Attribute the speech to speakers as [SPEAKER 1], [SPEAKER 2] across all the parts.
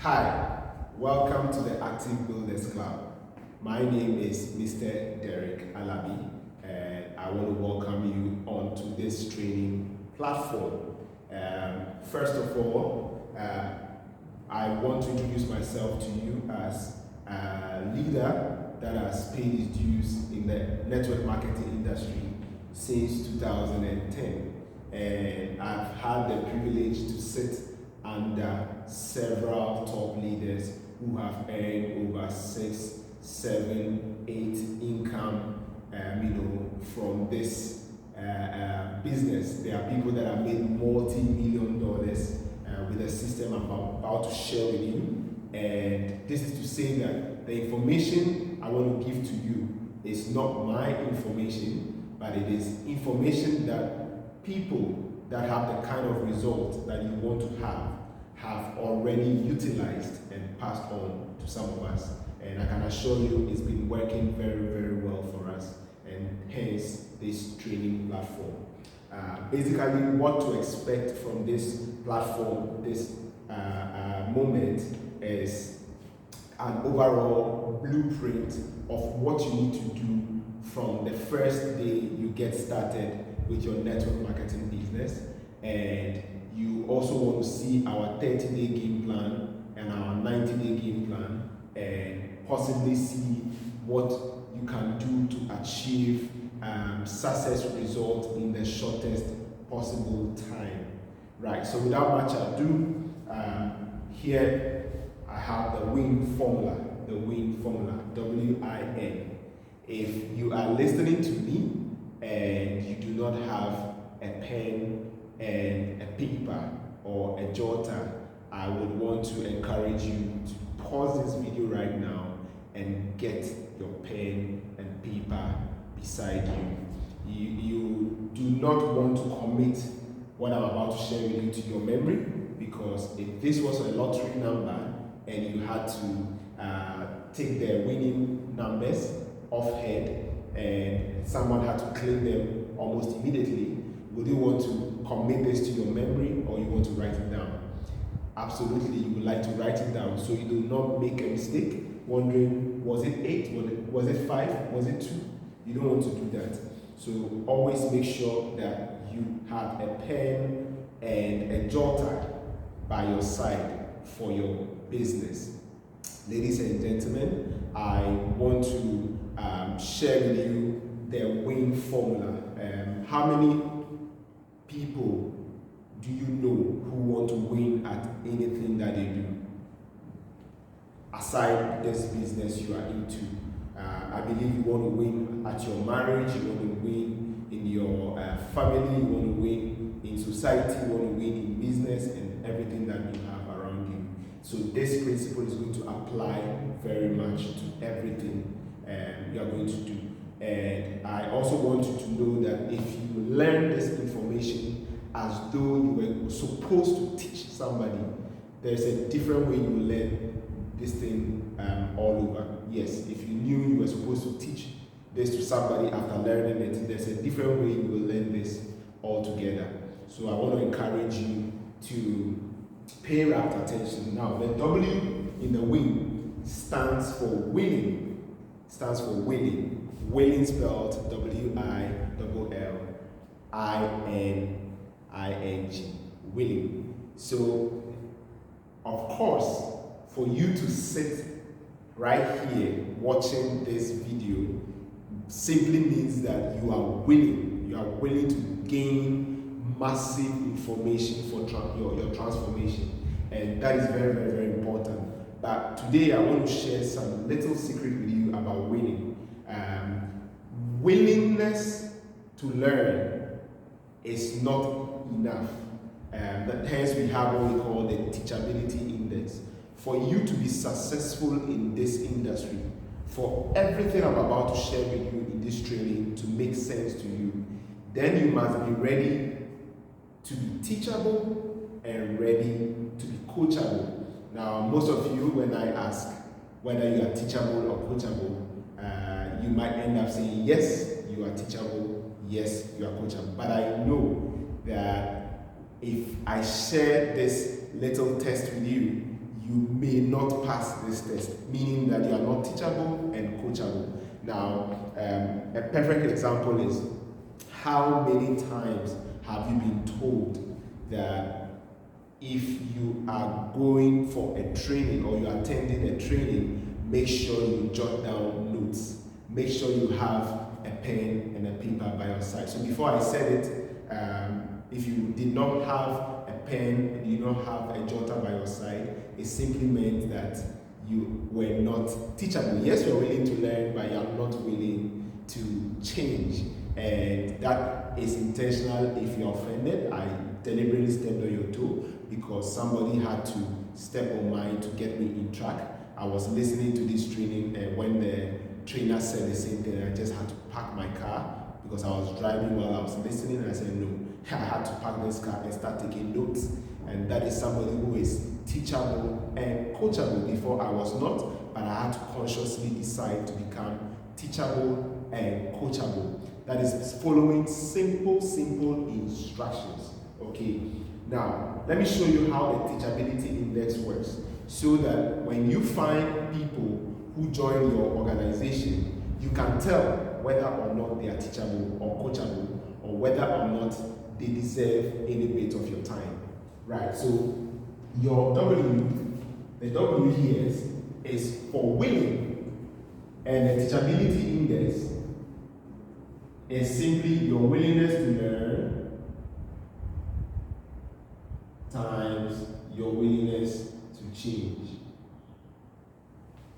[SPEAKER 1] Hi, welcome to the Active Builders Club. My name is Mr. Derick Alabi, and I want to welcome you onto this training platform. First of all, I want to introduce myself to you as a leader that has paid his dues in the network marketing industry since 2010, and I've had the privilege to sit under several top leaders who have earned over 6, 7, 8 income, from this business. There are people that have made multi-million dollars with the system I'm about to share with you. And this is to say that the information I want to give to you is not my information, but it is information that people that have the kind of result that you want to have already utilized and passed on to some of us. And I can assure you it's been working very, very well for us, and hence this training platform. Basically, what to expect from this platform, this moment, is an overall blueprint of what you need to do from the first day you get started with your network marketing business. And you also want to see our 30-day game plan and our 90-day game plan, and possibly see what you can do to achieve success result in the shortest possible time. Right, so without much ado, here I have the WIN formula, W-I-N. If you are listening to me and you do not have a pen and a paper or a jotter, I would want to encourage you to pause this video right now and get your pen and paper beside you. You do not want to commit what I'm about to share with you to your memory, because if this was a lottery number and you had to take the winning numbers off head and someone had to claim them almost immediately, would you want to commit this to your memory, or you want to write it down? Absolutely, you would like to write it down so you do not make a mistake wondering, was it 8, was it 5, was it 2? You don't want to do that. So always make sure that you have a pen and a jotter by your side for your business. Ladies and gentlemen, I want to share with you the WIN formula. How many people do you know who want to win at anything that they do? Aside this business you are into, I believe you want to win at your marriage, you want to win in your family, you want to win in society, you want to win in business and everything that you have around you. So this principle is going to apply very much to everything you are going to do. And I also want you to know that if you learn this information as though you were supposed to teach somebody, there's a different way you learn this thing all over. Yes, if you knew you were supposed to teach this to somebody after learning it, there's a different way you will learn this altogether. So I want to encourage you to pay rapt attention. Now, the W in the WIN stands for winning. Stands for winning. Winning spelled W-I-L-L-I-N-I-N-G. Winning. So, of course, for you to sit right here watching this video simply means that you are willing. You are willing to gain massive information for your transformation. And that is very, very, very important. But today I want to share some little secret with you about winning. Willingness to learn is not enough. Hence we have what we call the teachability index. For you to be successful in this industry, for everything I'm about to share with you in this training to make sense to you, then you must be ready to be teachable and ready to be coachable. Now, most of you, when I ask whether you are teachable or coachable, you might end up saying, yes, you are teachable, yes, you are coachable. But I know that if I share this little test with you, you may not pass this test, meaning that you are not teachable and coachable. Now, a perfect example is, how many times have you been told that if you are going for a training or you are attending a training, make sure you jot down notes. Make sure you have a pen and a paper by your side. So before I said it, if you did not have a pen and you don't have a jotter by your side, it simply meant that you were not teachable. Yes, you're willing to learn, but you're not willing to change. And that is intentional. If you're offended, I deliberately stepped on your toe because somebody had to step on mine to get me in track. I was listening to this training, and when the trainer said the same thing, I just had to park my car because I was driving while I was listening, and I said no. I had to park this car and start taking notes. And that is somebody who is teachable and coachable. Before I was not, but I had to consciously decide to become teachable and coachable. That is following simple instructions. Okay. Now, let me show you how the teachability index works, so that when you find people who join your organization, you can tell whether or not they are teachable or coachable, or whether or not they deserve any bit of your time. Right? So your W, the W here is for willing, and the teachability index is simply your willingness to learn times your willingness to change.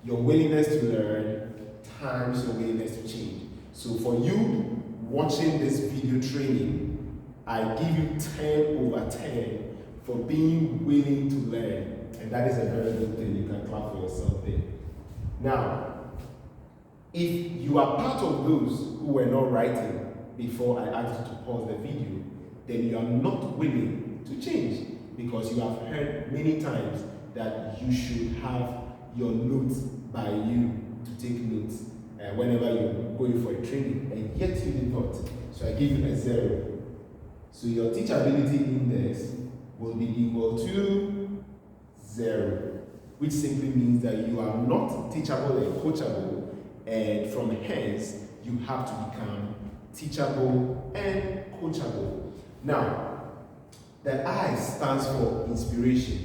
[SPEAKER 1] Your willingness to learn times your willingness to change. So for you watching this video training, I give you 10/10 for being willing to learn. And that is a very good thing. You can clap for yourself there. Now, if you are part of those who were not writing before I asked you to pause the video, then you are not willing to change, because you have heard many times that you should have your notes by you to take notes whenever you're going for a training, and yet you did not. So I give you a 0. So your teachability index will be equal to 0, which simply means that you are not teachable and coachable, and from hence you have to become teachable and coachable. Now, the I stands for inspiration,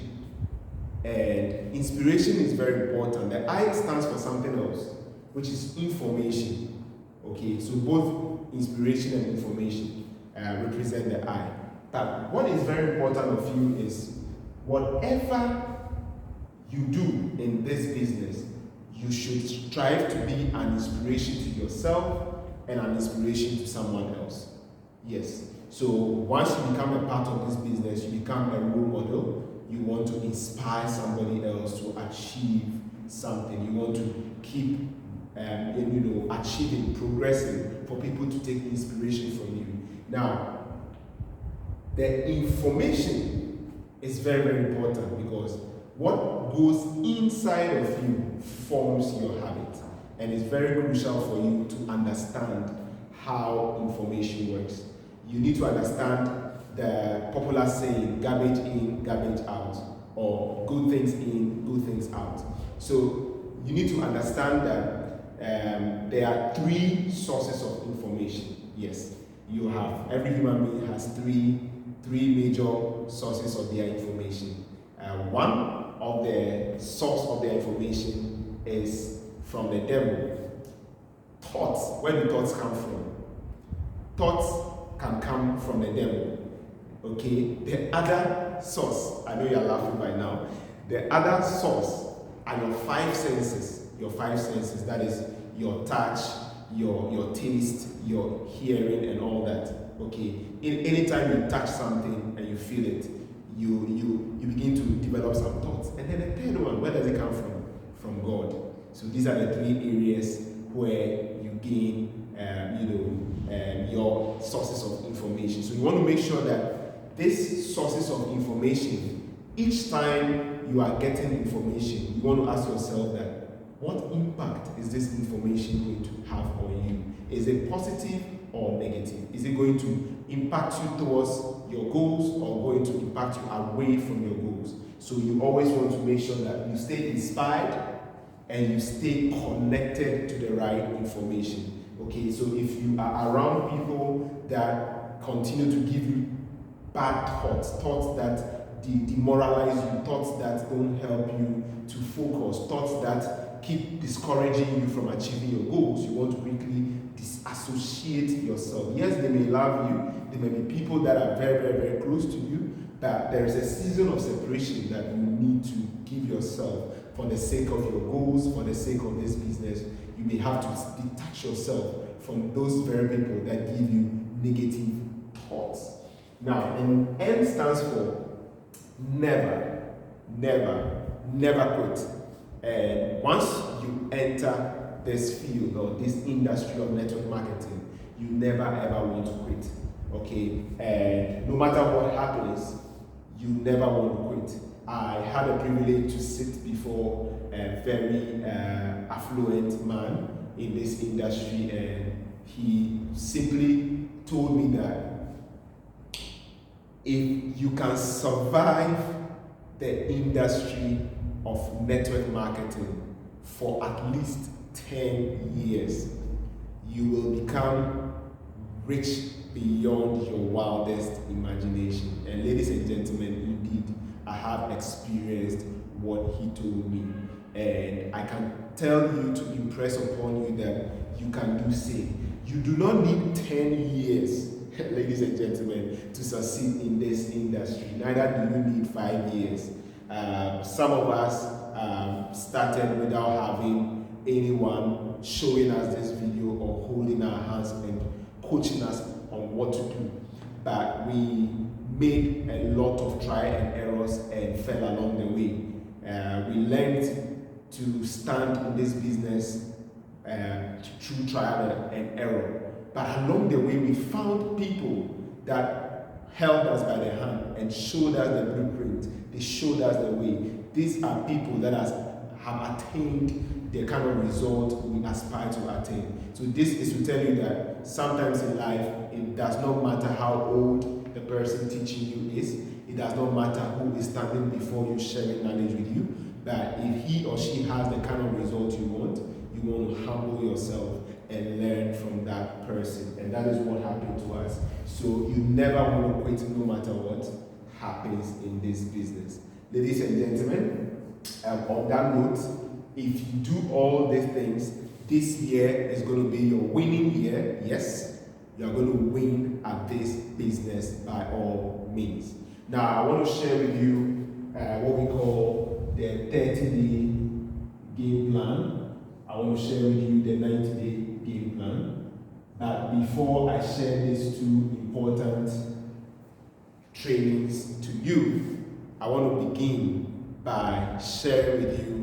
[SPEAKER 1] and inspiration is very important. The I stands for something else, which is information. Okay, so both inspiration and information represent the I. But what is very important of you is, whatever you do in this business, you should strive to be an inspiration to yourself and an inspiration to someone else. Yes. So once you become a part of this business, you become a role model. You want to inspire somebody else to achieve something. You want to keep achieving, progressing, for people to take inspiration from you. Now, the information is very important, because what goes inside of you forms your habit, and it's very crucial for you to understand how information works. You need to understand the popular saying, garbage in, garbage out, or good things in, good things out. So you need to understand that there are 3 sources of information. Yes, you have, every human being has three major sources of their information. One of the source of their information is from the devil. Thoughts. Where do thoughts come from? Thoughts can come from the devil. Okay? The other source, I know you're laughing by now, the other source are your 5 senses. Your 5 senses, that is your touch, your taste, your hearing, and all that. Okay? Anytime you touch something and you feel it, you begin to develop some thoughts. And then the third one, where does it come from? From God. So these are the 3 areas where you gain your sources of information. So you want to make sure that these sources of information, each time you are getting information, you want to ask yourself that, what impact is this information going to have on you? Is it positive or negative? Is it going to impact you towards your goals, or going to impact you away from your goals? So you always want to make sure that you stay inspired and you stay connected to the right information. Okay, so if you are around people that continue to give you bad thoughts, thoughts that demoralize you, thoughts that don't help you to focus, thoughts that keep discouraging you from achieving your goals, you want to quickly disassociate yourself. Yes, they may love you, there may be people that are very, very, very close to you, but there is a season of separation that you need to give yourself for the sake of your goals, for the sake of this business. You may have to detach yourself from those very people that give you negative thoughts. Now, and N stands for never, never, never quit. And once you enter this field or this industry of network marketing, you never ever want to quit. Okay? And no matter what happens, you never want to quit. I had a privilege to sit before a very affluent man in this industry, and he simply told me that if you can survive the industry of network marketing for at least 10 years, you will become rich beyond your wildest imagination. And ladies and gentlemen, indeed, I have experienced what he told me. And I can tell you to impress upon you that you can do same. You do not need 10 years, ladies and gentlemen, to succeed in this industry. Neither do you need 5 years. Some of us started without having anyone showing us this video or holding our hands and coaching us on what to do. But we made a lot of try and errors and fell along the way. We learned to stand in this business through trial and error. But along the way, we found people that held us by the hand and showed us the blueprint. They showed us the way. These are people that have attained the kind of result we aspire to attain. So this is to tell you that sometimes in life, it does not matter how old the person teaching you is. It does not matter who is standing before you sharing knowledge with you. But if he or she has the kind of result you want to humble yourself and learn from that person. And that is what happened to us. So you never want to quit no matter what happens in this business. Ladies and gentlemen, on that note, if you do all these things, this year is going to be your winning year. Yes, you are going to win at this business by all means. Now, I want to share with you what we call the 30-day game plan. I want to share with you the 90-day game plan. But before I share these two important trainings to you, I want to begin by sharing with you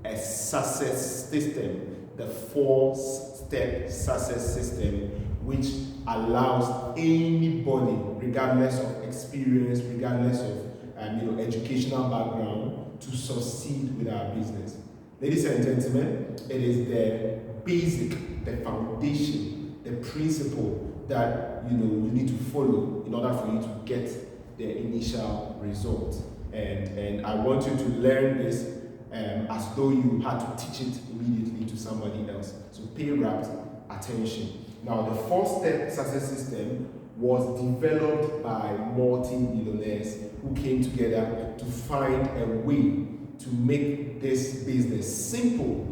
[SPEAKER 1] a success system, the 4-step success system, which allows anybody, regardless of experience, regardless of educational background, to succeed with our business. Ladies and gentlemen, it is the basic, the foundation, the principle that you need to follow in order for you to get the initial result. And I want you to learn this as though you had to teach it immediately to somebody else. So pay rapt attention. Now, the 4-step success system was developed by multi-millionaires who came together to find a way to make this business simple,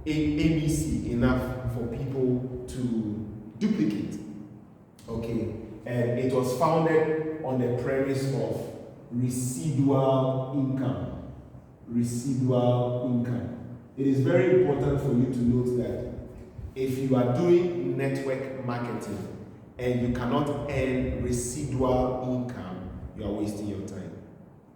[SPEAKER 1] ABC enough for people to duplicate. Okay, and it was founded on the premise of residual income. Residual income. It is very important for you to note that if you are doing network marketing and you cannot earn residual income, you are wasting your time.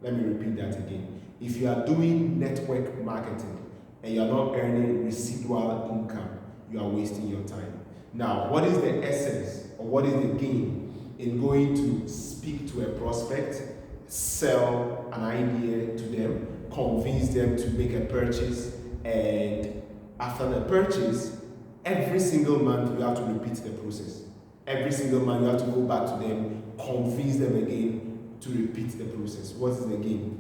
[SPEAKER 1] Let me repeat that again. If you are doing network marketing and you are not earning residual income, you are wasting your time. Now, what is the essence or what is the gain in going to speak to a prospect, sell an idea to them, convince them to make a purchase, and after the purchase, every single month you have to repeat the process. Every single month you have to go back to them, convince them again to repeat the process. What is the gain?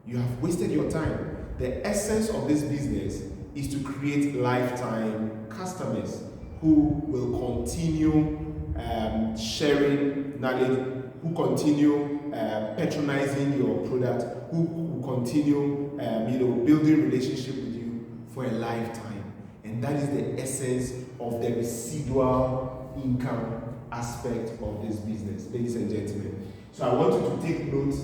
[SPEAKER 1] You have wasted your time. The essence of this business is to create lifetime customers who will continue sharing knowledge, who continue patronizing your product, who will continue building relationship with you for a lifetime. And that is the essence of the residual income aspect of this business, ladies and gentlemen. So I want you to take note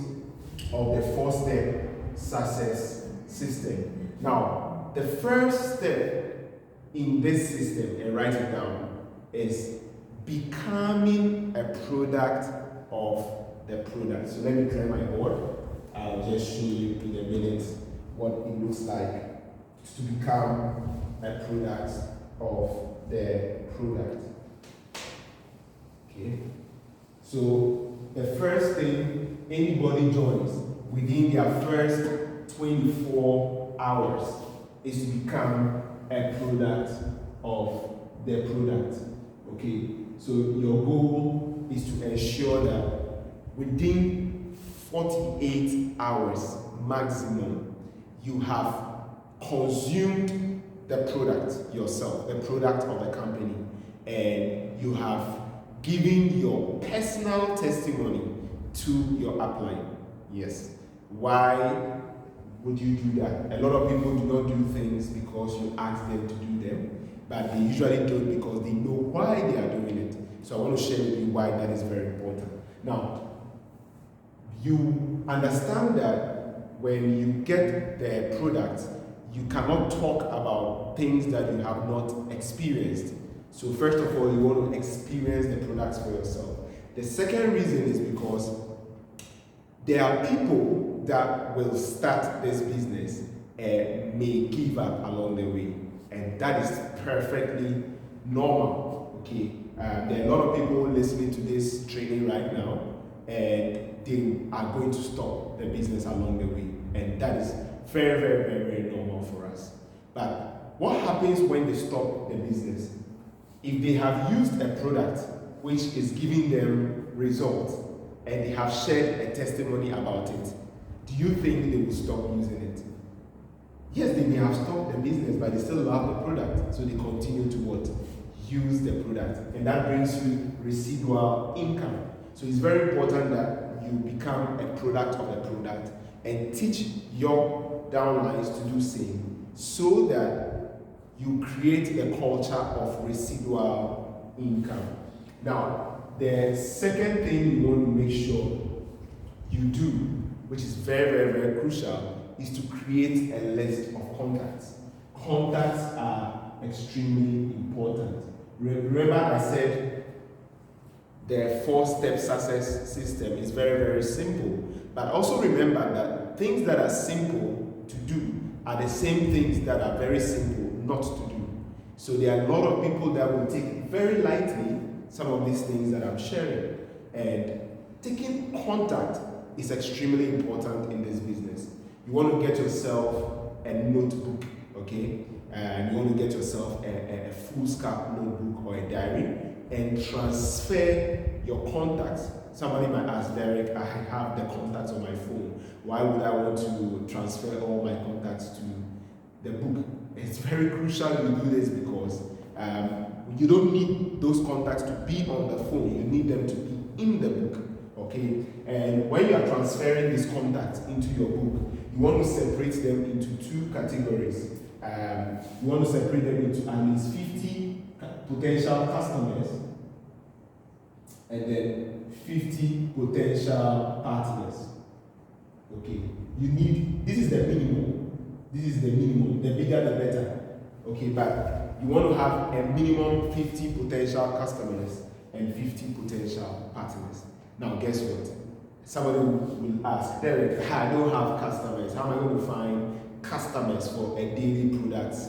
[SPEAKER 1] of the 4-step success system. Now, the first step in this system, and write it down, is becoming a product of the product. So let me clear my board. I'll just show you in a minute what it looks like to become a product of the product. Okay. So the first thing anybody joins within their first 24 hours is to become a product of the product. Okay. So your goal is to ensure that within 48 hours maximum, you have consumed the product yourself, the product of the company, and you have given your personal testimony to your upline. Yes. Why would you do that? A lot of people do not do things because you ask them to do them, but they usually do it because they know why they are doing it. So I want to share with you why that is very important. Now, you understand that when you get the product, you cannot talk about things that you have not experienced. So first of all, you want to experience the products for yourself. The second reason is because there are people that will start this business and may give up along the way. And that is perfectly normal. Okay. There are a lot of people listening to this training right now, and they are going to stop the business along the way. And that is very, very, very, very normal for us. But what happens when they stop the business? If they have used a product which is giving them results and they have shared a testimony about it, do you think they will stop using it? Yes, they may have stopped the business, but they still love the product. So they continue to what? Use the product. And that brings you residual income. So it's very important that you become a product of the product and teach your downlines to do same, so that you create a culture of residual income. Now, the second thing you want to make sure you do, which is very, very, very crucial, is to create a list of contacts. Contacts are extremely important. Remember I said the 4-step success system is very, very simple. But also remember that things that are simple to do are the same things that are very simple not to do. So there are a lot of people that will take very lightly some of these things that I'm sharing. And taking contact is extremely important in this business. You want to get yourself a notebook, okay? And you want to get yourself a foolscap notebook or a diary and transfer your contacts. Somebody might ask, Derick, I have the contacts on my phone. Why would I want to transfer all my contacts to the book? It's very crucial you do this because you don't need those contacts to be on the phone. You need them to be in the book, okay? And when you are transferring these contacts into your book, you want to separate them into 2 categories. You want to separate them into at least 50 potential customers and then 50 potential partners. Okay, you need, this is the minimum. This is the minimum. The bigger the better. Okay, but you want to have a minimum 50 potential customers and 50 potential partners. Now, guess what? Somebody will ask, Derick, I don't have customers. How am I going to find customers for a daily products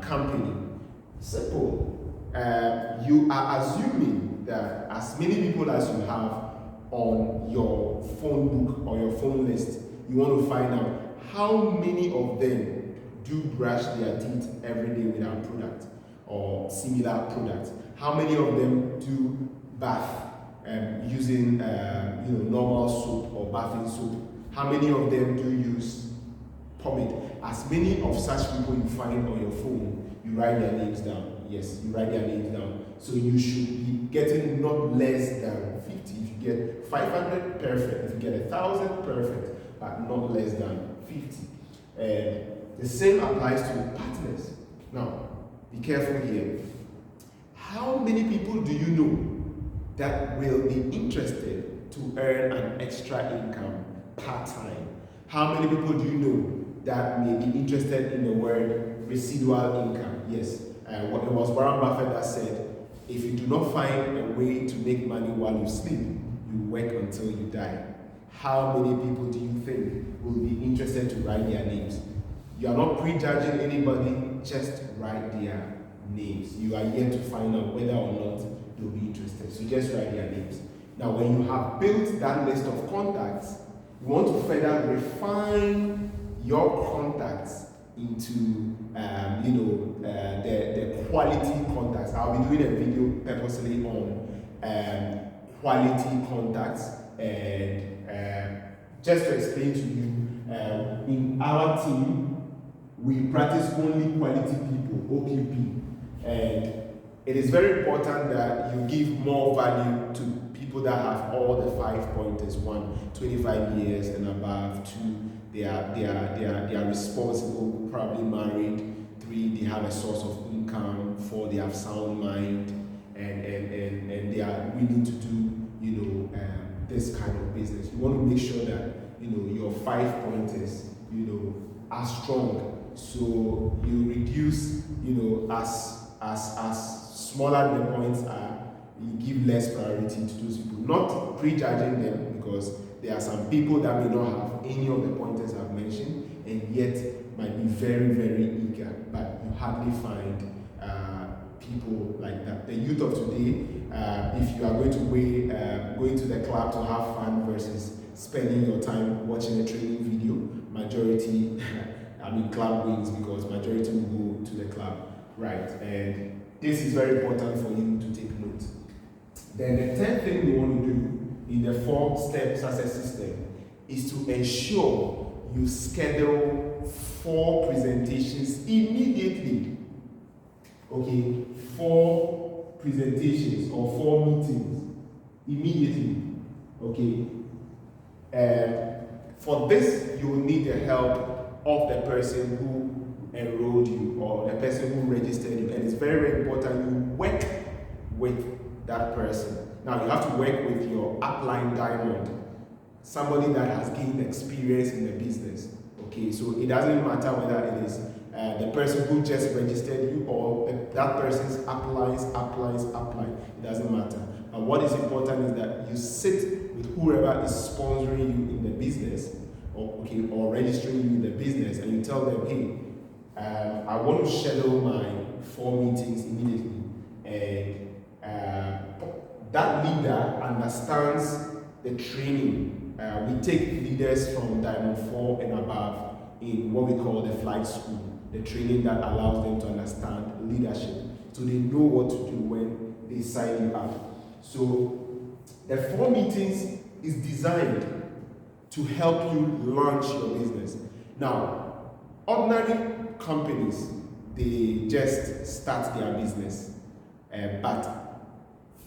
[SPEAKER 1] company? Simple. You are assuming that as many people as you have on your phone book or your phone list, you want to find out how many of them do brush their teeth every day with our product or similar products. How many of them do bath using normal soap or bathing soap? How many of them do use pomade? As many of such people you find on your phone, you write their names down. Yes, you write their names down. So you should be getting not less than 50. If you get 500, perfect. If you get 1,000, perfect. But not less than 50. And the same applies to partners. Now, be careful here. How many people do you know that will be interested to earn an extra income part-time? How many people do you know that may be interested in the word residual income? Yes, it was Warren Buffett that said, if you do not find a way to make money while you sleep, you work until you die. How many people do you think will be interested to write their names? You are not prejudging anybody, just write their names. You are yet to find out whether or not they'll be interested. So just write their names. Now, when you have built that list of contacts, you want to further refine your contacts into, the quality contacts. I'll be doing a video purposely on quality contacts, and just to explain to you, in our team, we practice only quality people, OQP, and it is very important that you give more value to people that have all the 5 pointers. 1, 25 years and above. 2, they are responsible, probably married. 3, they have a source of income. 4, they have sound mind, and they are willing to do this kind of business. You want to make sure that your 5 pointers are strong. So you reduce, as smaller the points are, you give less priority to those people. Not prejudging them, because there are some people that may not have any of the pointers I've mentioned and yet might be very, very eager, but you hardly find people like that. The youth of today, if you are going to weigh going to the club to have fun versus spending your time watching a training video, majority club wins, because majority will go to the club, right? And this is very important for you to take note. Then the 10th thing we want to do in the 4-step success system is to ensure you schedule 4 presentations immediately. Okay, 4 presentations or 4 meetings immediately. Okay, for this you will need the help of the person who enrolled you or the person who registered you, and it's very, very important you work with that person. Now you have to work with your upline diamond, somebody that has gained experience in the business. Okay, so it doesn't matter whether it is the person who just registered you or that person's upline. It doesn't matter. But what is important is that you sit with whoever is sponsoring you in the business, or registering you in the business, and you tell them, hey, I want to schedule my 4 meetings immediately, and that leader understands the training. We take leaders from Diamond 4 and above in what we call the flight school, the training that allows them to understand leadership, so they know what to do when they sign you up. So the 4 meetings is designed to help you launch your business. Now, ordinary companies, they just start their business, but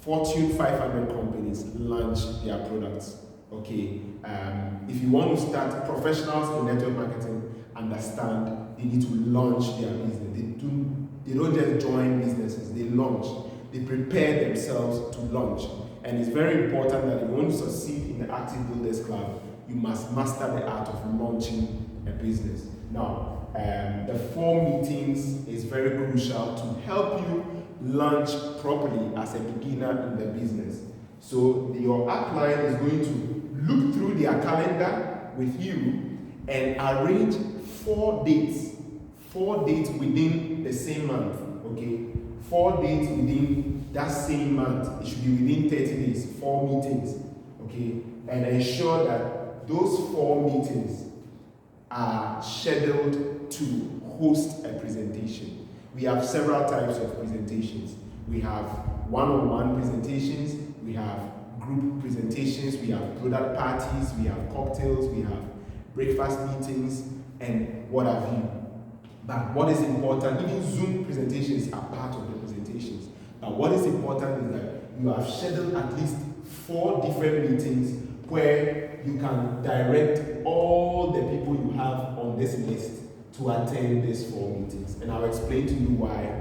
[SPEAKER 1] Fortune 500 companies launch their products. Okay, if you want to start, professionals in network marketing understand they need to launch their business. They don't just join businesses, they launch. They prepare themselves to launch. And it's very important that if you want to succeed in the Active Builders Club, you must master the art of launching a business. Now, the 4 meetings is very crucial to help you launch properly as a beginner in the business. So your upline is going to look through their calendar with you and arrange 4 dates. 4 dates within the same month, okay? 4 dates within that same month. It should be within 30 days, 4 meetings, okay? And ensure that those 4 meetings are scheduled to host a presentation. We have several types of presentations. We have one-on-one presentations, we have group presentations, we have product parties, we have cocktails, we have breakfast meetings, and what have you. But what is important, even Zoom presentations are part of the presentations. But what is important is that you have scheduled at least 4 different meetings where you can direct all the people you have on this list to attend these 4 meetings. And I'll explain to you why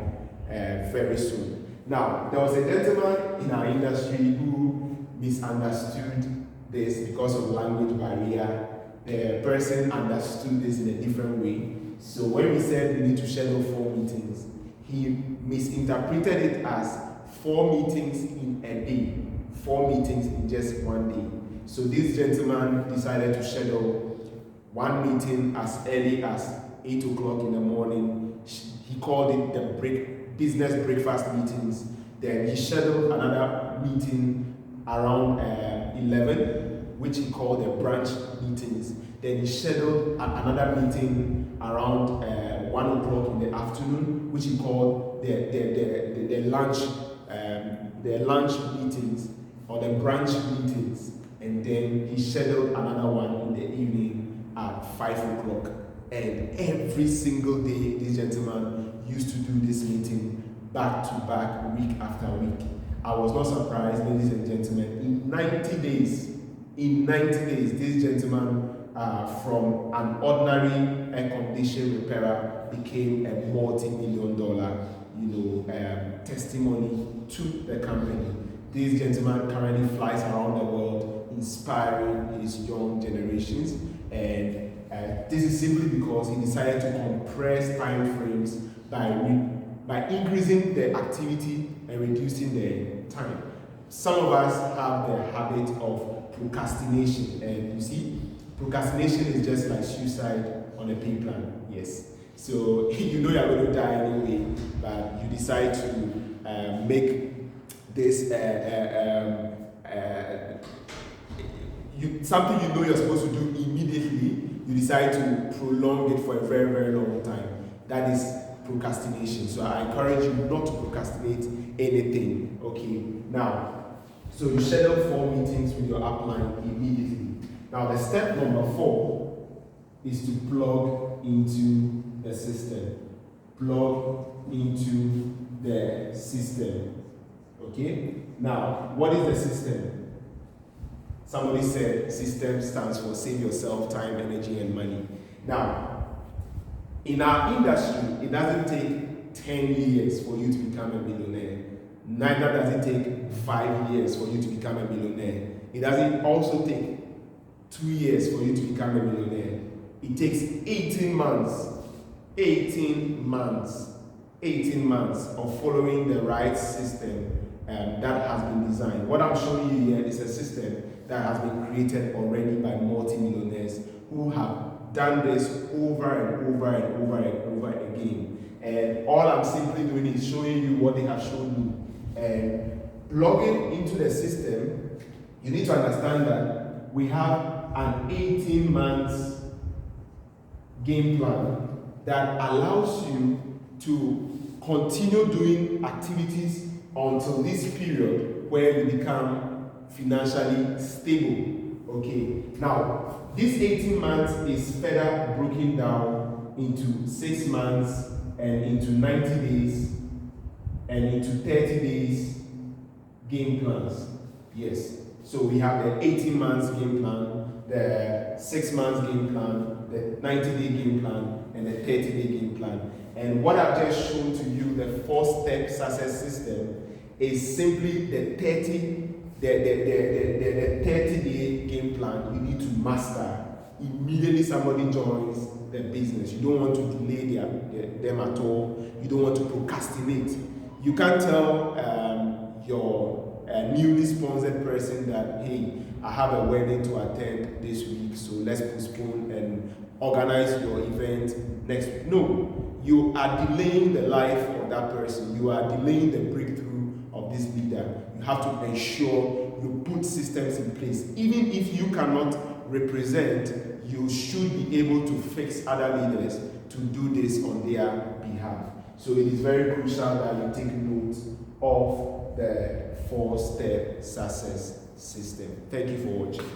[SPEAKER 1] very soon. Now, there was a gentleman in our industry who misunderstood this because of language barrier. The person understood this in a different way. So when we said we need to schedule 4 meetings, he misinterpreted it as 4 meetings in a day, 4 meetings in just one day. So this gentleman decided to schedule 1 meeting as early as 8 o'clock in the morning. He called it the business breakfast meetings. Then he scheduled another meeting around 11, which he called the brunch meetings. Then he scheduled another meeting around 1 o'clock in the afternoon, which he called the lunch meetings or the brunch meetings. And then he scheduled another one in the evening at 5 o'clock. And every single day, this gentleman used to do this meeting back to back, week after week. I was not surprised, ladies and gentlemen. In 90 days, this gentleman from an ordinary air condition repairer became a multi-million-dollar, testimony to the company. This gentleman currently flies around the world, inspiring his young generations, and this is simply because he decided to compress time frames by increasing the activity and reducing the time. Some of us have the habit of procrastination, and you see, procrastination is just like suicide on a pay plan. Yes. So you know you're going to die anyway, but you decide to make this something you know you're supposed to do immediately. You decide to prolong it for a very, very long time. That is procrastination. So I encourage you not to procrastinate anything. Okay. Now, so you schedule 4 meetings with your upline immediately. Now, the step number 4 is to plug into the system. Plug into the system. Okay? Now, what is the system? Somebody said system stands for save yourself time, energy, and money. Now, in our industry, it doesn't take 10 years for you to become a millionaire. Neither does it take 5 years for you to become a millionaire. It doesn't also take 2 years for you to become a millionaire. It takes 18 months. 18 months of following the right system that has been designed. What I'm showing you here is a system that has been created already by multi-millionaires who have done this over and over and over and over again. And all I'm simply doing is showing you what they have shown me. And plugging into the system, you need to understand that we have an 18 months game plan that allows you to continue doing activities until this period where you become financially stable. Okay, now this 18 months is further broken down into 6 months and into 90 days and into 30 days game plans. Yes, so we have the 18 months game plan, the 6 months game plan, the 90-day game plan, and the 30-day game plan. And what I've just shown to you, the 4-step success system, is simply the 30-day game plan you need to master immediately somebody joins the business. You don't want to delay them at all. You don't want to procrastinate. You can't tell your newly sponsored person that, hey, I have a wedding to attend this week, so let's postpone and organize your event next week. No, you are delaying the life of that person. You are delaying the breakthrough of this leader. You have to ensure you put systems in place. Even if you cannot represent, you should be able to fix other leaders to do this on their behalf. So it is very crucial that you take note of the 4-step success system. Thank you for watching.